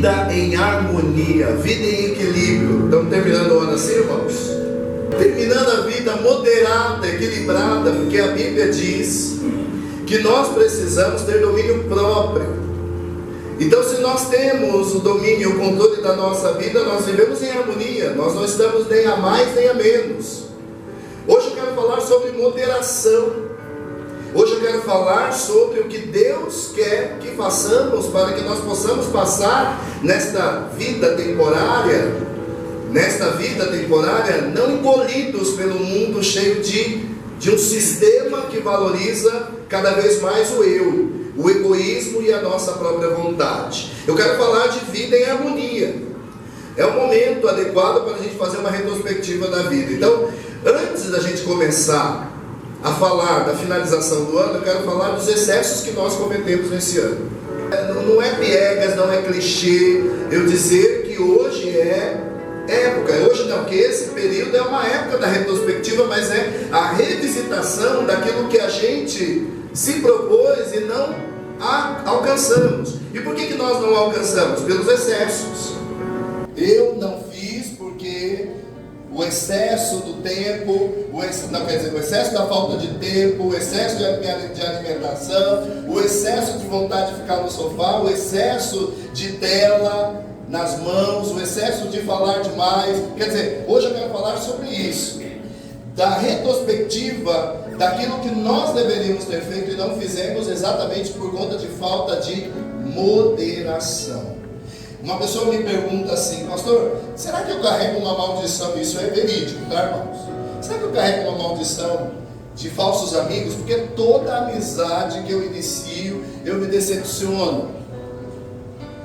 vida em harmonia, vida em equilíbrio. Estamos terminando o ano assim, irmãos? Terminando a vida moderada, equilibrada, porque a Bíblia diz que nós precisamos ter domínio próprio. Então, se nós temos o domínio e o controle da nossa vida, nós vivemos em harmonia, nós não estamos nem a mais nem a menos. Hoje eu quero falar sobre moderação. Hoje eu quero falar sobre o que Deus quer que façamos para que nós possamos passar nesta vida temporária, não engolidos pelo mundo cheio de um sistema que valoriza cada vez mais o eu, o egoísmo e a nossa própria vontade. Eu quero falar de vida em harmonia. É o momento adequado para a gente fazer uma retrospectiva da vida. Então, antes da gente começar a falar da finalização do ano, eu quero falar dos excessos que nós cometemos nesse ano. Não é piegas, não é clichê eu dizer que hoje é época, hoje não, que esse período é uma época da retrospectiva, mas é a revisitação daquilo que a gente se propôs e não alcançamos. E por que nós não alcançamos? Pelos excessos. Eu não fiz porque o excesso do tempo, o excesso da falta de tempo, o excesso de alimentação, o excesso de vontade de ficar no sofá, o excesso de tela nas mãos, o excesso de falar demais. Quer dizer, hoje eu quero falar sobre isso, da retrospectiva daquilo que nós deveríamos ter feito e não fizemos, exatamente por conta de falta de moderação. Uma pessoa me pergunta assim: pastor, será que eu carrego uma maldição? Isso é verídico, tá, irmãos? Será que eu carrego uma maldição de falsos amigos? Porque toda amizade que eu inicio, eu me decepciono.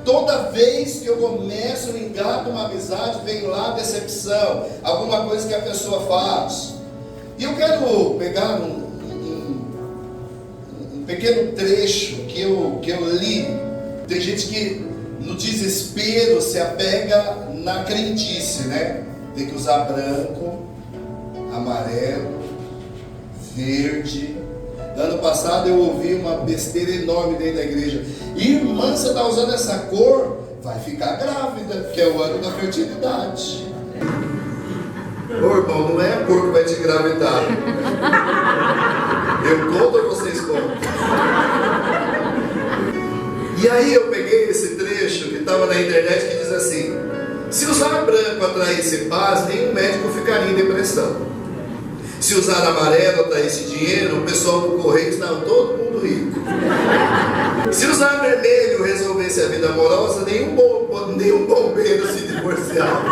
Toda vez que eu começo, engato uma amizade, vem lá decepção, alguma coisa que a pessoa faz. E eu quero pegar um pequeno trecho que eu li. Tem gente que no desespero se apega na crendice, né? Tem que usar branco, amarelo, verde. Ano passado eu ouvi uma besteira enorme dentro da igreja: irmã, você está usando essa cor, vai ficar grávida, que é o ano da fertilidade. Ô irmão, não é a cor que vai te engravidar. Eu conto ou vocês contam? E aí eu peguei esse trecho que estava na internet que diz assim: se usar branco atraísse paz, nenhum médico ficaria em depressão. Se usar amarelo atraísse dinheiro, o pessoal do correio está todo mundo rico. Se usar vermelho resolvesse a vida amorosa, nenhum bombeiro se divorciava.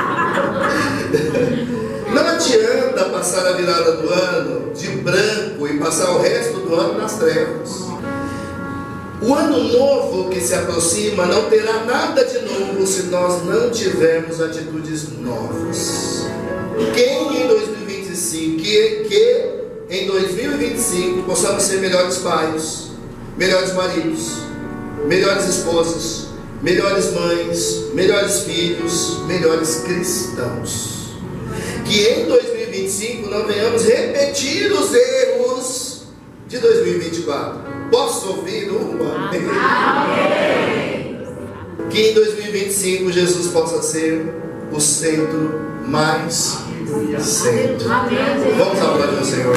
Não adianta passar a virada do ano de branco e passar o resto do ano nas trevas. O ano novo que se aproxima não terá nada de novo se nós não tivermos atitudes novas. Quem em 2025 possamos ser melhores pais, melhores maridos, melhores esposas, melhores mães, melhores filhos, melhores cristãos. Que em 2025 não venhamos repetir os erros de 2024. Posso ouvir uma? Amém. Que em 2025 Jesus possa ser o centro mais centro. Vamos aplaudir o Senhor.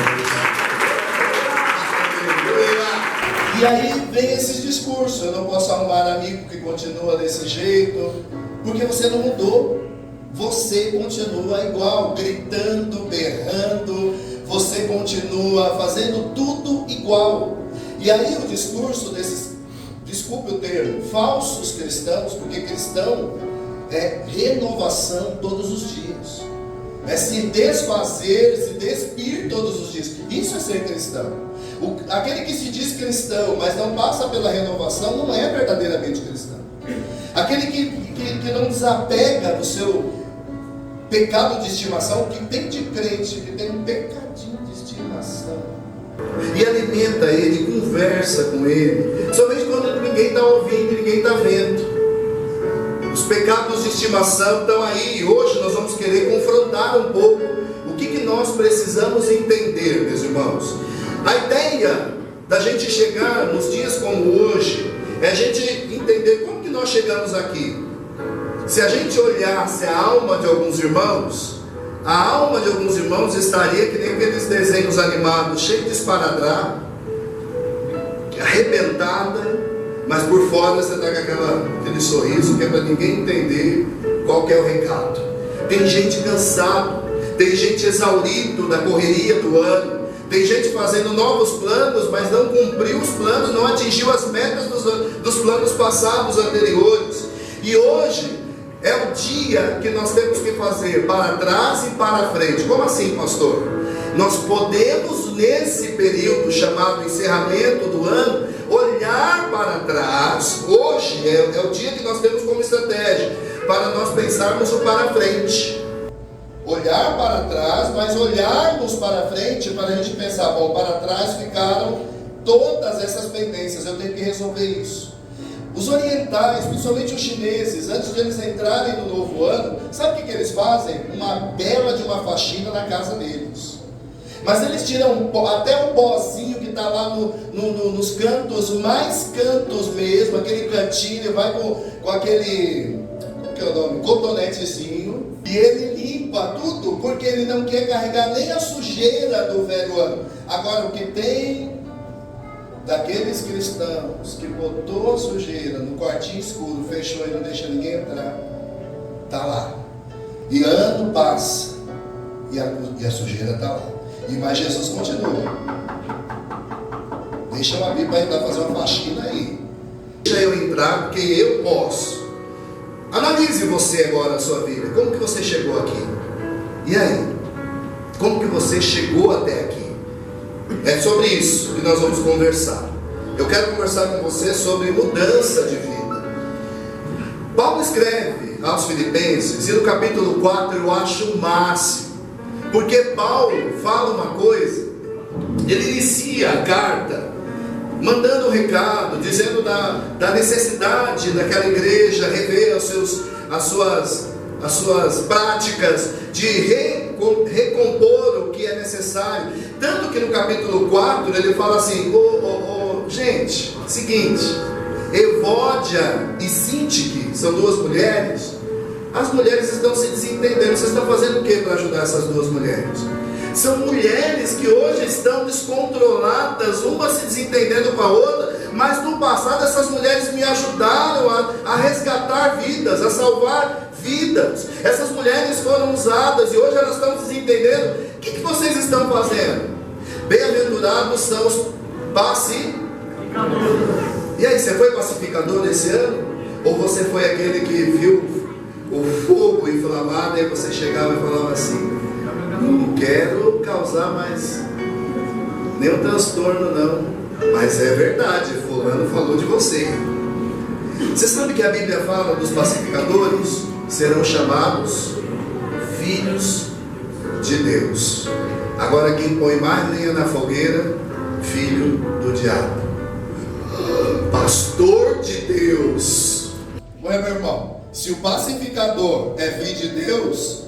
E aí vem esse discurso: eu não posso arrumar amigo que continua desse jeito, porque você não mudou. Você continua igual, gritando, berrando, você continua fazendo tudo igual. E aí o discurso desses, desculpe o termo, falsos cristãos, porque cristão é renovação todos os dias, é se desfazer, se despir todos os dias. Isso é ser cristão. Aquele que se diz cristão, mas não passa pela renovação, não é verdadeiramente cristão. Aquele que não desapega do seu pecado de estimação, que tem de crente, que tem um pecadinho de estimação, e alimenta ele, conversa com ele, somente quando ninguém está ouvindo, ninguém está vendo. Os pecados de estimação estão aí. Hoje nós vamos querer confrontar um pouco o que nós precisamos entender, meus irmãos. A ideia da gente chegar nos dias como hoje é a gente entender como que nós chegamos aqui. Se a gente olhasse a alma de alguns irmãos, a alma de alguns irmãos estaria que nem aqueles desenhos animados, cheio de esparadrapo, arrebentada, mas por fora você está com aquele sorriso que é para ninguém entender qual que é o recado. Tem gente cansado, tem gente exaurido da correria do ano, tem gente fazendo novos planos, mas não cumpriu os planos, não atingiu as metas dos planos passados anteriores. E hoje é o dia que nós temos que fazer para trás e para frente. Como assim, pastor? Nós podemos, nesse período chamado encerramento do ano, olhar para trás. Hoje é o dia que nós temos como estratégia para nós pensarmos o para frente. Olhar para trás, mas olharmos para frente para a gente pensar, bom, para trás ficaram todas essas pendências, eu tenho que resolver isso. Os orientais, principalmente os chineses, antes de eles entrarem no novo ano, sabe o que eles fazem? Uma bela de uma faxina na casa deles. Mas eles tiram até o pozinho que está lá nos cantos, mais cantos mesmo, aquele cantinho, vai com aquele, como que é o nome? Cotonetezinho, e ele limpa tudo, porque ele não quer carregar nem a sujeira do velho ano. Agora, o que tem daqueles cristãos que botou a sujeira no quartinho escuro, fechou e não deixa ninguém entrar, está lá. E ano passa, e a sujeira está lá. Mas Jesus continua. Deixa eu abrir para entrar fazer uma faxina aí. Deixa eu entrar, porque eu posso. Analise você agora a sua vida. Como que você chegou aqui? E aí? Como que você chegou até aqui? É sobre isso que nós vamos conversar. Eu quero conversar com você sobre mudança de vida. Paulo escreve aos Filipenses, e no capítulo 4 eu acho o máximo. Porque Paulo fala uma coisa, ele inicia a carta mandando um recado, dizendo da necessidade daquela igreja rever as suas práticas, de recompor o que é necessário. Tanto que no capítulo 4 ele fala assim, gente, seguinte, Evódia e Sintique, são duas mulheres. As mulheres estão se desentendendo. Vocês estão fazendo o que para ajudar essas duas mulheres? São mulheres que hoje estão descontroladas, uma se desentendendo com a outra. Mas no passado essas mulheres me ajudaram a resgatar vidas, a salvar vidas. Essas mulheres foram usadas e hoje elas estão se desentendendo. O que vocês estão fazendo? Bem-aventurados são os pacificadores. E aí, você foi pacificador esse ano? Ou você foi aquele que viu o fogo inflamado, aí você chegava e falava assim, não quero causar mais nenhum transtorno não, mas é verdade, fulano falou de você. Você sabe que a Bíblia fala dos pacificadores serão chamados filhos de Deus. Agora quem põe mais lenha na fogueira, filho do diabo. Pastor de Deus. Ué, meu irmão, se o pacificador é filho de Deus,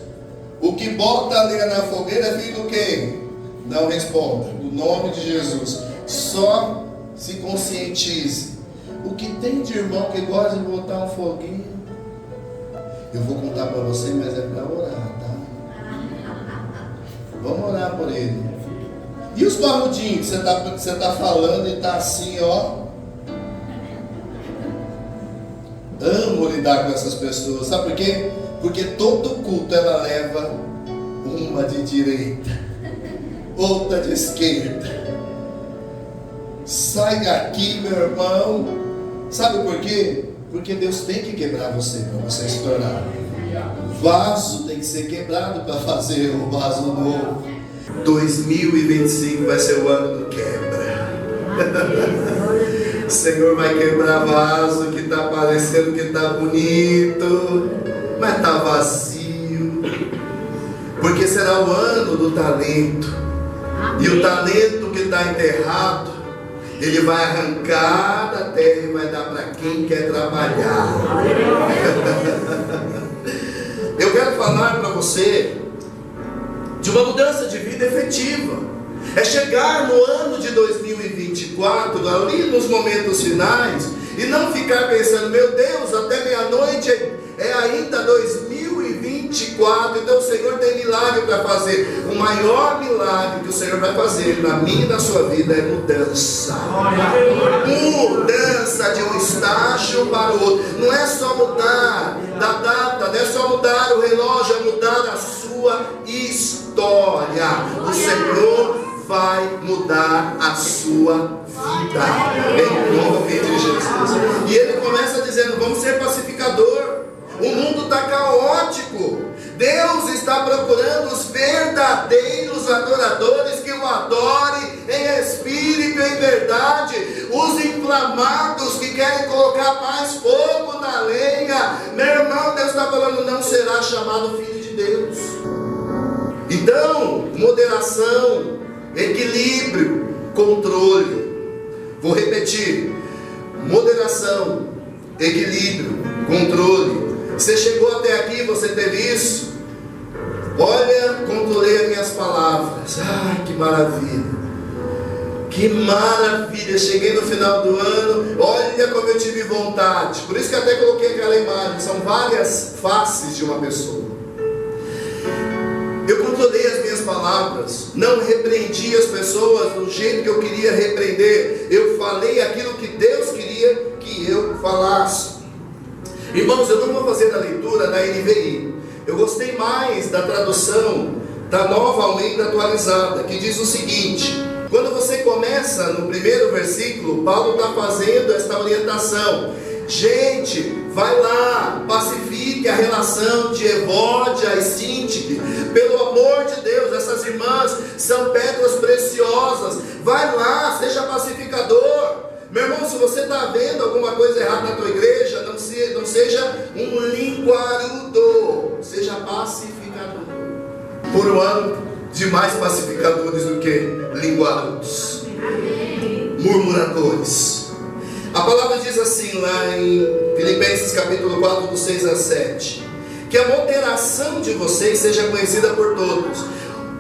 o que bota a lenha na fogueira é filho de quem? Não responde. No nome de Jesus. Só se conscientize. O que tem de irmão que gosta de botar um foguinho? Eu vou contar para você, mas é para orar, tá? Vamos orar por ele. E os barrudinhos que você está falando e está assim, ó. Amo lidar com essas pessoas, sabe por quê? Porque todo culto ela leva uma de direita, outra de esquerda. Sai daqui, meu irmão. Sabe por quê? Porque Deus tem que quebrar você para você se tornar. O vaso tem que ser quebrado para fazer o vaso novo. 2025 vai ser o ano do quebra. O Senhor vai quebrar vaso que está parecendo que está bonito, mas está vazio. Porque será o ano do talento. E o talento que está enterrado, ele vai arrancar da terra e vai dar para quem quer trabalhar. Eu quero falar para você de uma mudança de vida efetiva. É chegar no ano de 2024, ali nos momentos finais, e não ficar pensando, meu Deus, até meia-noite é ainda para fazer. O maior milagre que o Senhor vai fazer na minha e na sua vida é mudança. Mudança de um estágio para o outro. Não é só mudar da data, não é só mudar o relógio, é mudar a sua história. O Senhor vai mudar a sua vida em nome de Jesus. E ele começa dizendo: vamos ser pacificador. O mundo está caótico. Deus está procurando os verdadeiros adoradores que o adorem em espírito e em verdade. Os inflamados que querem colocar mais fogo na lenha. Meu irmão, Deus está falando: não será chamado filho de Deus. Então, moderação, equilíbrio, controle. Vou repetir: moderação, equilíbrio, controle. Você chegou até aqui, você teve isso? Olha, controlei as minhas palavras. Ai, que maravilha! Que maravilha! Cheguei no final do ano, olha como eu tive vontade. Por isso que até coloquei aquela imagem. São várias faces de uma pessoa. Eu controlei as minhas palavras, não repreendi as pessoas do jeito que eu queria repreender. Eu falei aquilo que Deus queria que eu falasse. Irmãos, eu não vou fazer a leitura da NVI. Eu gostei mais da tradução da Nova Almeida Atualizada, que diz o seguinte: quando você começa no primeiro versículo, Paulo está fazendo esta orientação. Gente, vai lá, pacifique a relação de Evódia e Síntique. Pelo amor de Deus, essas irmãs são pedras preciosas. Vai lá, seja pacificador. Meu irmão, se você está vendo alguma coisa errada na tua igreja, não seja um linguarudo, seja pacificador. Por um ano de mais pacificadores do que linguarudos, murmuradores. A palavra diz assim lá em Filipenses capítulo 4, do 6 a 7, que a moderação de vocês seja conhecida por todos.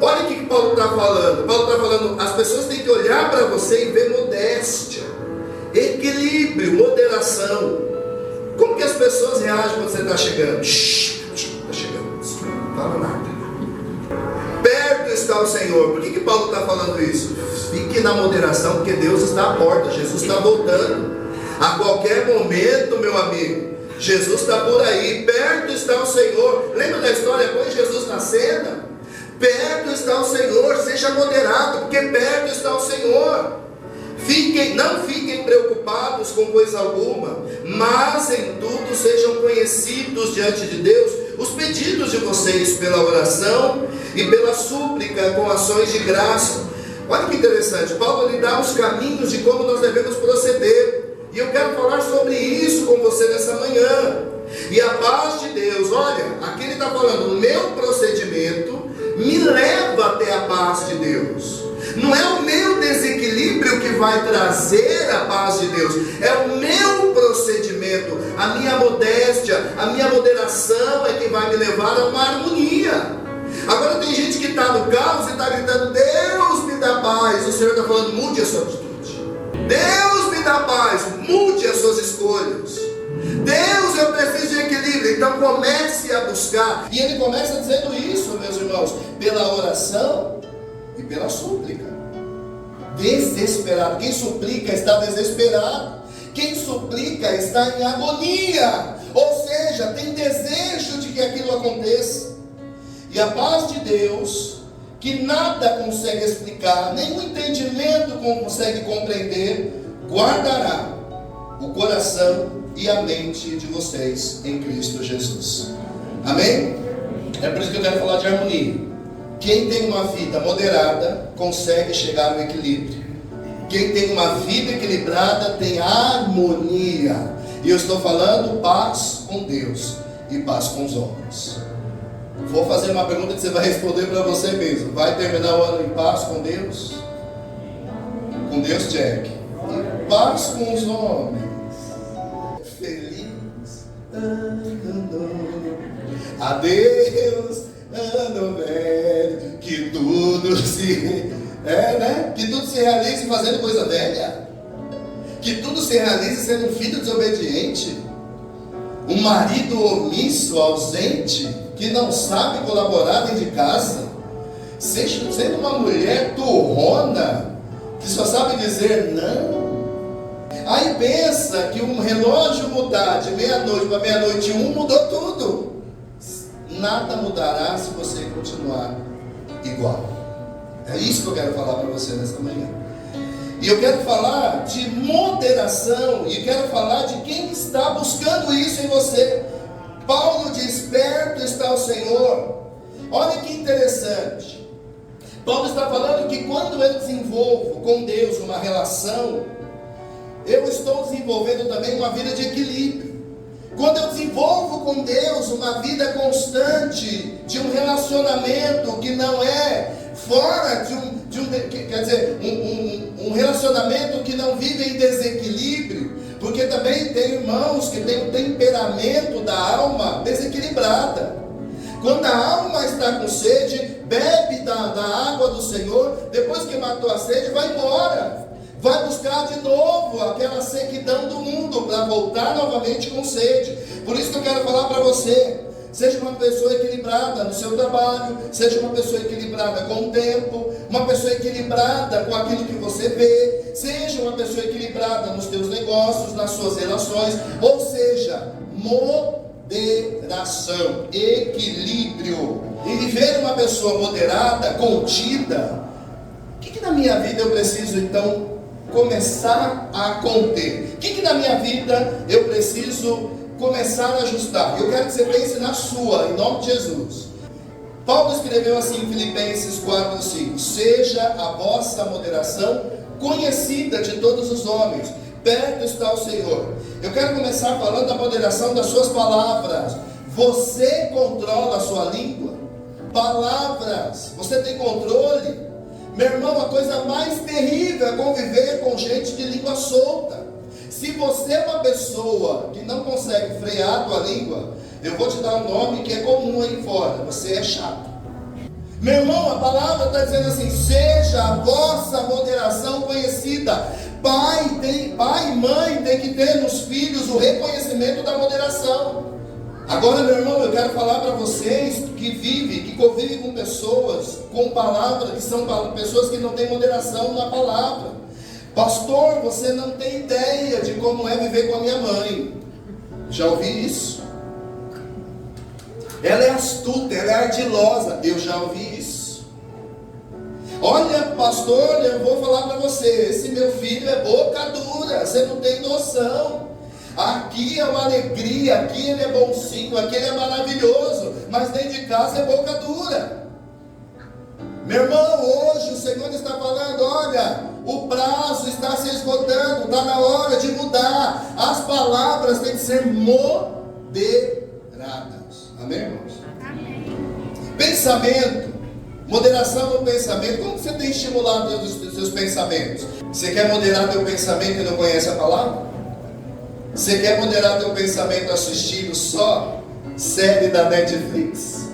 Olha o que Paulo está falando. Paulo está falando: as pessoas têm que olhar para você e ver modéstia, equilíbrio, moderação. Como que as pessoas reagem quando você está chegando? Está chegando, não fala nada. Perto está o Senhor. Por que Paulo está falando isso? Fique na moderação, porque Deus está à porta, Jesus está voltando. A qualquer momento, meu amigo, Jesus está por aí. Perto está o Senhor. Lembra da história? Põe Jesus na cena. Perto está o Senhor. Seja moderado, porque perto está o Senhor. Não fiquem preocupados com coisa alguma, mas em tudo sejam conhecidos diante de Deus os pedidos de vocês pela oração e pela súplica com ações de graça. Olha que interessante, Paulo lhe dá os caminhos de como nós devemos proceder, e eu quero falar sobre isso com você nessa manhã. E a paz de Deus, olha, aqui ele está falando: o meu procedimento me leva até a paz de Deus. Não é o meu desequilíbrio que vai trazer a paz de Deus, é o meu procedimento, a minha modéstia, a minha moderação é que vai me levar a uma harmonia. Agora tem gente que está no caos e está gritando: Deus me dá paz. O Senhor está falando: mude a sua atitude. Deus me dá paz, mude as suas escolhas. Deus, eu preciso de equilíbrio. Então comece a buscar. E ele começa dizendo isso, meus irmãos, pela oração e pela súplica. Desesperado. Quem suplica está desesperado. Quem suplica está em agonia. Ou seja, tem desejo de que aquilo aconteça. E a paz de Deus, que nada consegue explicar, nem o entendimento consegue compreender, guardará o coração e a mente de vocês em Cristo Jesus. Amém? É por isso que eu quero falar de harmonia. Quem tem uma vida moderada consegue chegar no equilíbrio. Quem tem uma vida equilibrada tem harmonia. E eu estou falando paz com Deus e paz com os homens. Vou fazer uma pergunta que você vai responder para você mesmo. Vai terminar o ano em paz com Deus? Com Deus, Jack. E paz com os homens. Feliz ano novo. Adeus, ano velho. Que tudo se... que tudo se realize fazendo coisa velha. Que tudo se realize sendo um filho desobediente. Um marido omisso, ausente, que não sabe colaborar dentro de casa. sendo uma mulher turrona, que só sabe dizer não. Aí pensa que um relógio mudar de meia-noite para meia-noite e um, mudou tudo. Nada mudará se você continuar igual. É isso que eu quero falar para você nessa manhã. E eu quero falar de moderação, e quero falar de quem está buscando isso em você. Paulo diz: perto está o Senhor. Olha que interessante. Paulo está falando que quando eu desenvolvo com Deus uma relação, eu estou desenvolvendo também uma vida de equilíbrio. Quando eu desenvolvo com Deus uma vida constante, de um relacionamento que não é fora um relacionamento que não vive em desequilíbrio, porque também tem irmãos que têm um temperamento da alma desequilibrada. Quando a alma está com sede, bebe da água do Senhor, depois que matou a sede, vai embora. Vai buscar de novo aquela sequidão do mundo, para voltar novamente com sede. Por isso que eu quero falar para você: seja uma pessoa equilibrada no seu trabalho, seja uma pessoa equilibrada com o tempo, uma pessoa equilibrada com aquilo que você vê, seja uma pessoa equilibrada nos teus negócios, nas suas relações, ou seja, moderação, equilíbrio. E viver uma pessoa moderada, contida. O que na minha vida eu preciso então começar a conter? O que na minha vida eu preciso começar a ajustar? Eu quero que você pense na sua, em nome de Jesus. Paulo escreveu assim em Filipenses 4:5: seja a vossa moderação conhecida de todos os homens, perto está o Senhor. Eu quero começar falando da moderação das suas palavras. Você controla a sua língua? Palavras, você tem controle? Meu irmão, a coisa mais terrível é conviver com gente de língua solta. Se você é uma pessoa que não consegue frear a tua língua, eu vou te dar um nome que é comum aí fora: você é chato. Meu irmão, a palavra está dizendo assim: seja a vossa moderação conhecida. Pai e mãe tem que ter nos filhos o reconhecimento da moderação. Agora, meu irmão, eu quero falar para vocês que convivem com pessoas, com palavras, que são pessoas que não têm moderação na palavra. Pastor, você não tem ideia de como é viver com a minha mãe. Já ouvi isso. Ela é astuta, ela é ardilosa. Eu já ouvi isso. Olha, pastor, eu vou falar para você: esse meu filho é boca dura, você não tem noção. Aqui é uma alegria, aqui ele é bonzinho, aqui ele é maravilhoso, mas dentro de casa é boca dura. Meu irmão, hoje o Senhor está falando: olha, o prazo está se esgotando, está na hora de mudar. As palavras têm que ser moderadas. Amém, irmãos? Amém. Pensamento, moderação no pensamento. Como você tem estimulado os seus pensamentos? Você quer moderar teu pensamento e não conhece a palavra? Você quer moderar teu pensamento assistindo só série da Netflix?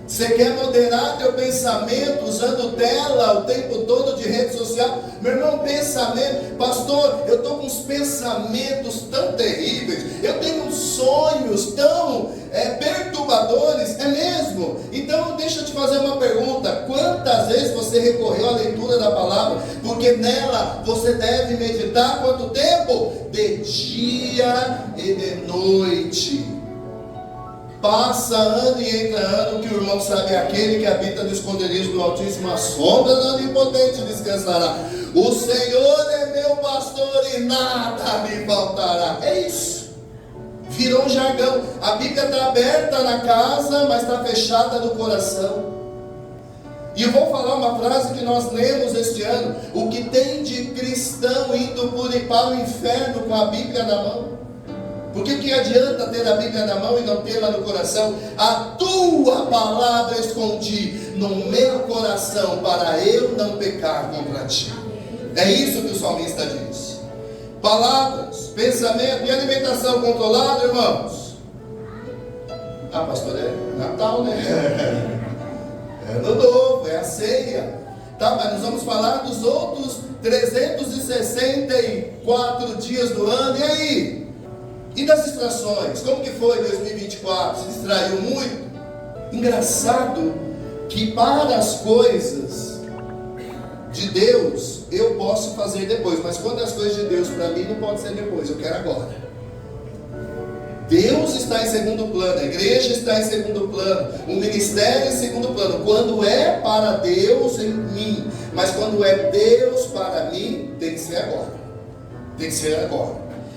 Você quer moderar teu pensamento usando tela o tempo todo de rede social? Meu irmão, pensamento: pastor, eu estou com uns pensamentos tão terríveis, eu tenho sonhos tão perturbadores. É mesmo? Então deixa eu te fazer uma pergunta: quantas vezes você recorreu à leitura da palavra? Porque nela você deve meditar quanto tempo? De dia e de noite. Passa ano e entra ano, que o irmão sabe: aquele que habita no esconderijo do Altíssimo, a sombra do Onipotente descansará. O Senhor é meu pastor e nada me faltará. É isso. Virou um jargão. A Bíblia está aberta na casa, mas está fechada no coração. E eu vou falar uma frase que nós lemos este ano: o que tem de cristão indo para o inferno com a Bíblia na mão? Porque que adianta ter a Bíblia na mão e não tê-la no coração? A tua palavra escondi no meu coração, para eu não pecar contra ti. É isso que o salmista diz. Palavras, pensamento e alimentação controlada, irmãos. Ah, pastor, é Natal, né? É Ano Novo, é a ceia. Tá, mas nós vamos falar dos outros 364 dias do ano. E aí? E das distrações? Como que foi 2024? Se distraiu muito? Engraçado que para as coisas de Deus eu posso fazer depois, mas quando as coisas de Deus para mim não pode ser depois, eu quero agora. Deus está em segundo plano, a igreja está em segundo plano, o ministério em segundo plano. Quando é para Deus em mim, mas quando é Deus para mim, tem que ser agora. Tem que ser agora.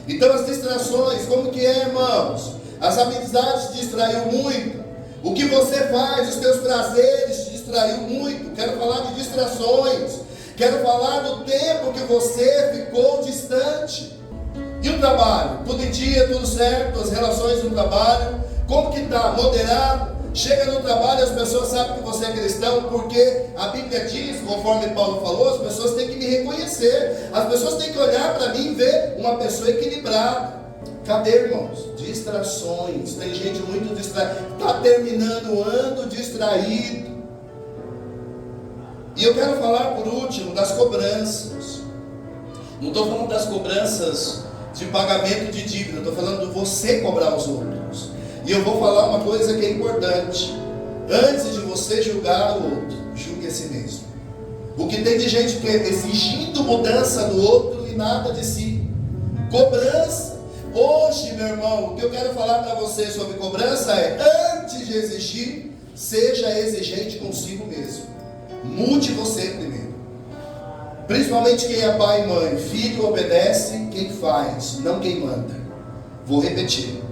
Então as distrações, como que é, irmãos? As amizades te distraiu muito. O que você faz, os teus prazeres te distraiu muito. Quero falar de distrações. Quero falar do tempo que você ficou distante. E o trabalho? Tudo em dia, tudo certo? As relações no trabalho? Como que está? Moderado? Chega no trabalho, as pessoas sabem que você é cristão, porque a Bíblia diz, conforme Paulo falou, as pessoas têm que me reconhecer. As pessoas têm que olhar para mim e ver uma pessoa equilibrada. Cadê, irmãos? Distrações. Tem gente muito distraída. Está terminando o ano distraído. E eu quero falar por último das cobranças. Não estou falando das cobranças de pagamento de dívida, estou falando de você cobrar os outros. E eu vou falar uma coisa que é importante. Antes de você julgar o outro, julgue a si mesmo. O que tem de gente que é exigindo mudança do outro e nada de si. Cobrança. Hoje, meu irmão, o que eu quero falar para você sobre cobrança é: antes de exigir, seja exigente consigo mesmo. Mude você primeiro. Principalmente quem é pai e mãe. Filho obedece quem faz, não quem manda. Vou repetir.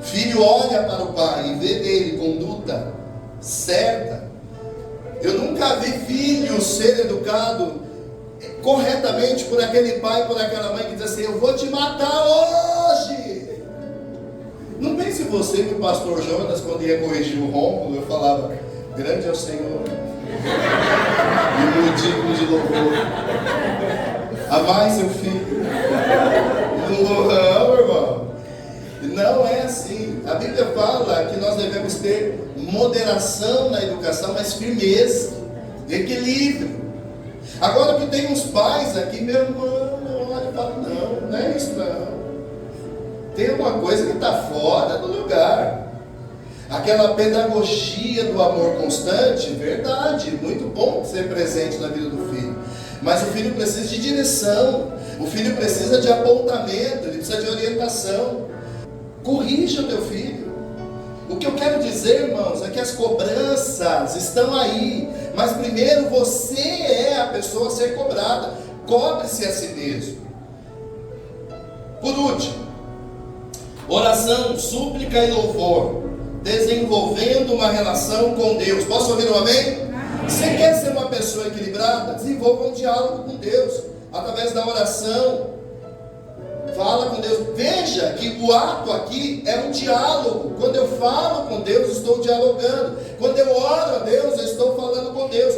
Filho olha para o pai e vê nele conduta certa. Eu nunca vi filho ser educado corretamente por aquele pai, por aquela mãe que diz assim: eu vou te matar hoje. Não pense você que o pastor Jonas, quando ia corrigir o Rômulo, eu falava: grande é o Senhor e muito digno de louvor. Amai seu filho. Não, irmão. Não é assim. A Bíblia fala que nós devemos ter moderação na educação, mas firmeza, equilíbrio. Agora que tem uns pais aqui, meu irmão, olha e fala: não é isso não. Tem uma coisa que está fora do lugar. Aquela pedagogia do amor constante, verdade, muito bom ser presente na vida do filho. Mas o filho precisa de direção, o filho precisa de apontamento, ele precisa de orientação. Corrija o teu filho. O que eu quero dizer, irmãos, é que as cobranças estão aí, mas primeiro você é a pessoa a ser cobrada. Cobre-se a si mesmo. Por último, oração, súplica e louvor, desenvolvendo uma relação com Deus. Posso ouvir um amém? Você quer ser uma pessoa equilibrada? Desenvolva um diálogo com Deus, através da oração. Fala com Deus. Veja que o ato aqui é um diálogo. Quando eu falo com Deus, estou dialogando. Quando eu oro a Deus, eu estou falando com Deus.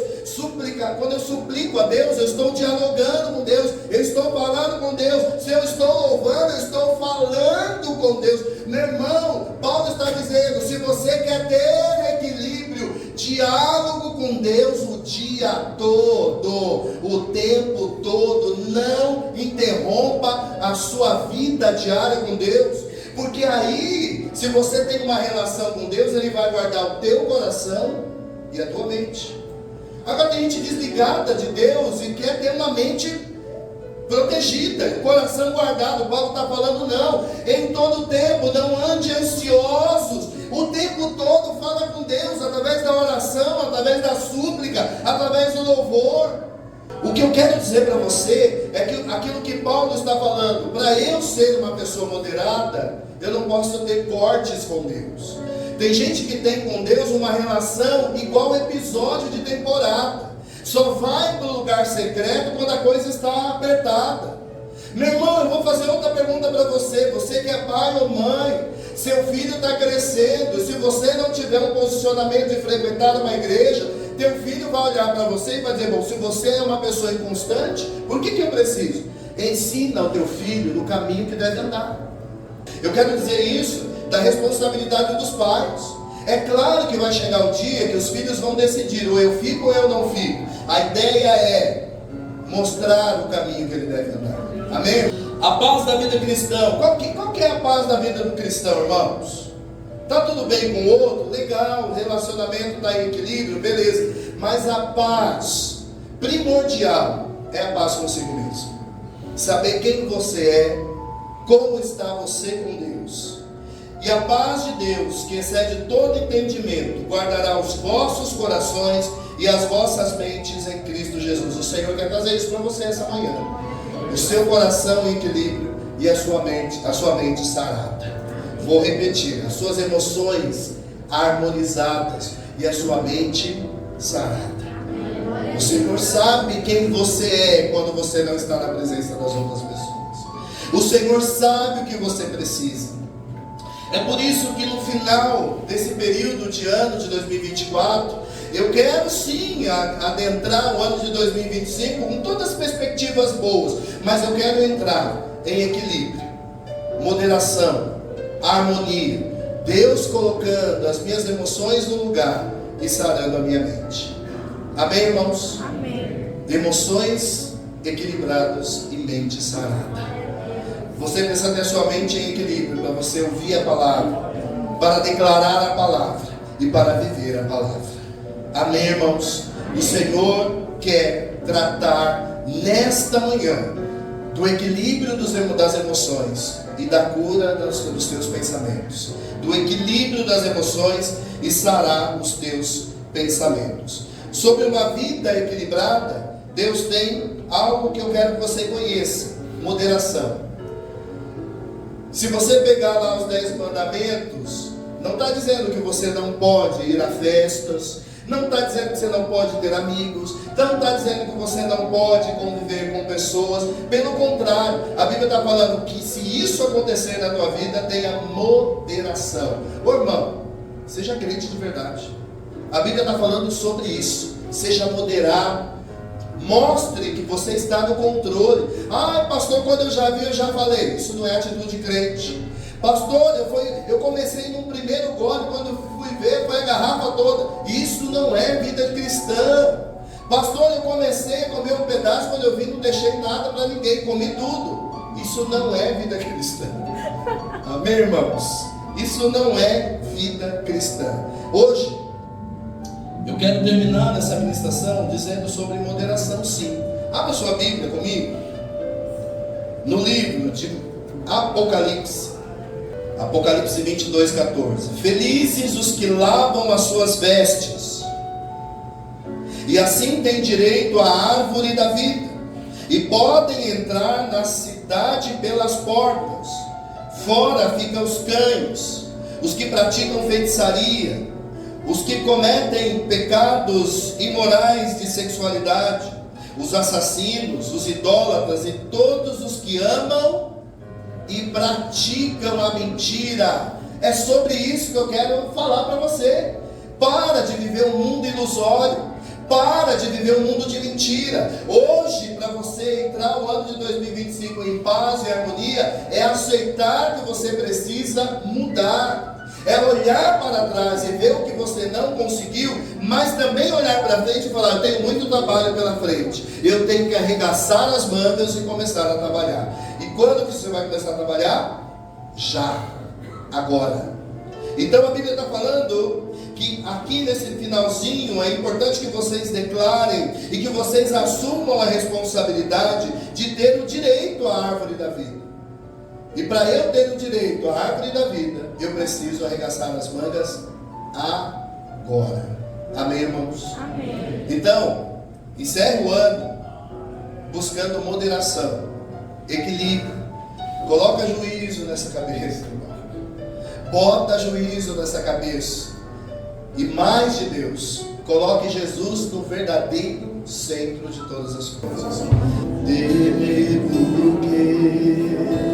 Quando eu suplico a Deus, eu estou dialogando com Deus. Eu estou falando com Deus. Se eu estou louvando, eu estou falando com Deus. Meu irmão, Paulo está dizendo: se você quer ter equilíbrio, diálogo com Deus o dia todo, o tempo todo, não interrompa a sua vida diária com Deus, porque aí, se você tem uma relação com Deus, Ele vai guardar o teu coração e a tua mente. Agora tem gente desligada de Deus e quer ter uma mente protegida, coração guardado. Paulo está falando: não, em todo tempo, não ande ansiosos, o tempo todo fala com Deus, através da oração, através da súplica, através do louvor. O que eu quero dizer para você é que aquilo que Paulo está falando, para eu ser uma pessoa moderada, eu não posso ter cortes com Deus. Tem gente que tem com Deus uma relação igual episódio de temporada. Só vai para o lugar secreto quando a coisa está apertada. Meu irmão, eu vou fazer outra pergunta para você. Você que é pai ou mãe, seu filho está crescendo. Se você não tiver um posicionamento de frequentar uma igreja, teu filho vai olhar para você e vai dizer: bom, se você é uma pessoa inconstante, por que eu preciso? Ensina o teu filho no caminho que deve andar. Eu quero dizer isso da responsabilidade dos pais. É claro que vai chegar o dia que os filhos vão decidir: ou eu fico ou eu não fico. A ideia é mostrar o caminho que ele deve andar. Amém? A paz da vida cristã. Qual que é a paz da vida do cristão, irmãos? Está Tá tudo bem com o outro? Legal, o relacionamento está em equilíbrio, beleza. Mas a paz primordial é a paz consigo mesmo. Saber quem você é, como está você com Deus. E a paz de Deus, que excede todo entendimento, guardará os vossos corações e as vossas mentes em Cristo Jesus. O Senhor quer trazer isso para você essa manhã. O seu coração em equilíbrio e a sua mente sarada. Vou repetir, as suas emoções harmonizadas e a sua mente sarada. O Senhor sabe quem você é quando você não está na presença das outras pessoas. O Senhor sabe o que você precisa. É por isso que no final desse período de ano de 2024, eu quero sim adentrar o ano de 2025 com todas as perspectivas boas, mas eu quero entrar em equilíbrio, moderação, harmonia, Deus colocando as minhas emoções no lugar e sarando a minha mente. Amém, irmãos? Amém. Emoções equilibradas e mente sarada. Você precisa ter a sua mente em equilíbrio para você ouvir a palavra, para declarar a palavra e para viver a palavra. Amém, irmãos? O Senhor quer tratar nesta manhã do equilíbrio das emoções e da cura dos teus pensamentos. Do equilíbrio das emoções e sarar os teus pensamentos. Sobre uma vida equilibrada, Deus tem algo que eu quero que você conheça: moderação. Se você pegar lá os 10 mandamentos, não está dizendo que você não pode ir a festas, não está dizendo que você não pode ter amigos, não está dizendo que você não pode conviver com pessoas. Pelo contrário, a Bíblia está falando que se isso acontecer na tua vida, tenha moderação. Ô irmão, seja crente de verdade. A Bíblia está falando sobre isso. Seja moderado. Mostre que você está no controle. Ah, pastor, quando eu já vi, eu já falei. Isso não é atitude crente. Pastor, eu comecei num primeiro gole, quando fui ver, foi a garrafa toda. Isso não é vida cristã. Pastor, eu comecei a comer um pedaço, quando eu vi, não deixei nada para ninguém, comi tudo. Isso não é vida cristã. Amém, irmãos? Isso não é vida cristã. Hoje, eu quero terminar essa ministração dizendo sobre moderação, sim. Abra sua Bíblia comigo. No livro de Apocalipse. Apocalipse 22, 14. Felizes os que lavam as suas vestes, e assim têm direito à árvore da vida, e podem entrar na cidade pelas portas. Fora ficam os cães, os que praticam feitiçaria, os que cometem pecados imorais de sexualidade, os assassinos, os idólatras e todos os que amam e praticam a mentira. É sobre isso que eu quero falar para você. Para de viver um mundo ilusório. Para de viver um mundo de mentira. Hoje, para você entrar o ano de 2025 em paz e harmonia, é aceitar que você precisa mudar. É olhar para trás e ver o que você não conseguiu, mas também olhar para frente e falar: eu tenho muito trabalho pela frente. Eu tenho que arregaçar as mangas e começar a trabalhar. E quando que você vai começar a trabalhar? Já, agora. Então a Bíblia está falando que aqui nesse finalzinho é importante que vocês declarem e que vocês assumam a responsabilidade de ter o direito à árvore da vida. E para eu ter o direito à árvore da vida, eu preciso arregaçar as mangas agora. Amém, irmãos? Amém. Então, encerre o ano buscando moderação, equilíbrio. Coloca juízo nessa cabeça, irmão. Bota juízo nessa cabeça. E mais de Deus, coloque Jesus no verdadeiro centro de todas as coisas. Dele porque